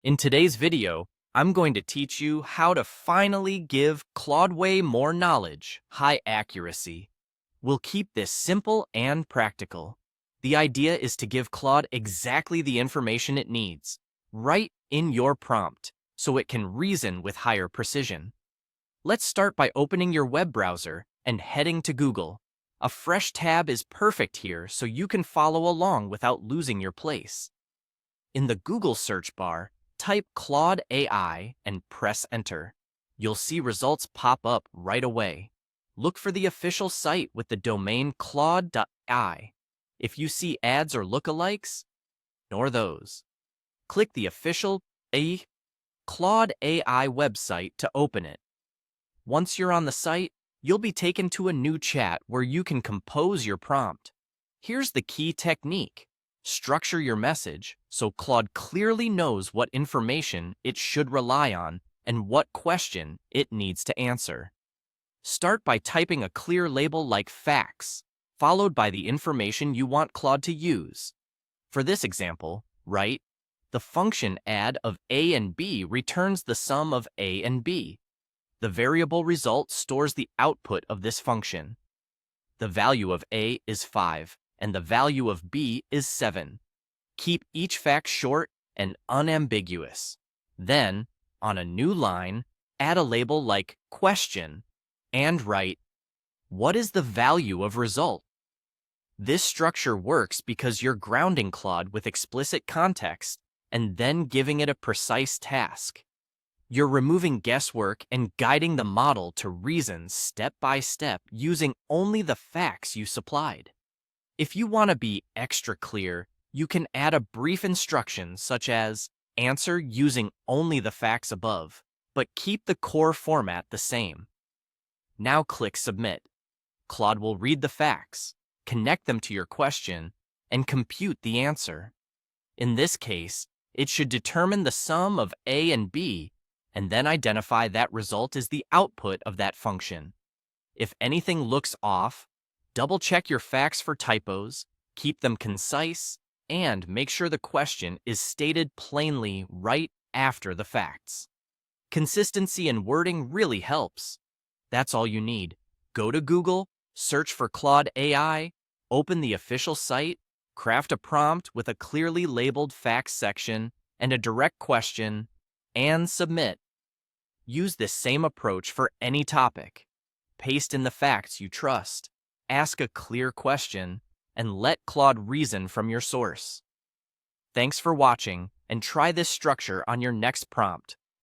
In today's video, I'm going to teach you how to finally give Claude AI more knowledge, high accuracy. We'll keep this simple and practical. The idea is to give Claude exactly the information it needs, right in your prompt, so it can reason with higher precision. Let's start by opening your web browser and heading to Google. A fresh tab is perfect here so you can follow along without losing your place. In the Google search bar, type Claude AI and press enter. You'll see results pop up right away. Look for the official site with the domain Claude AI. If you see ads or lookalikes, ignore those. Click the official Claude AI website to open it. Once you're on the site, you'll be taken to a new chat where you can compose your prompt. Here's the key technique. Structure your message so Claude clearly knows what information it should rely on and what question it needs to answer. Start by typing a clear label like facts, followed by the information you want Claude to use. For this example, write, the function add of a and b returns the sum of a and b. The variable result stores the output of this function. The value of a is 5. And the value of b is 7. Keep each fact short and unambiguous. Then, on a new line, add a label like question and write, what is the value of result? This structure works because you're grounding Claude with explicit context and then giving it a precise task. You're removing guesswork and guiding the model to reason step by step using only the facts you supplied. If you want to be extra clear, you can add a brief instruction such as answer using only the facts above, but keep the core format the same. Now click Submit. Claude will read the facts, connect them to your question, and compute the answer. In this case, it should determine the sum of a and b, and then identify that result as the output of that function. If anything looks off, double-check your facts for typos, keep them concise, and make sure the question is stated plainly right after the facts. Consistency in wording really helps. That's all you need. Go to Google, search for Claude AI, open the official site, craft a prompt with a clearly labeled facts section and a direct question, and submit. Use this same approach for any topic. Paste in the facts you trust. Ask a clear question, and let Claude reason from your source. Thanks for watching, and try this structure on your next prompt.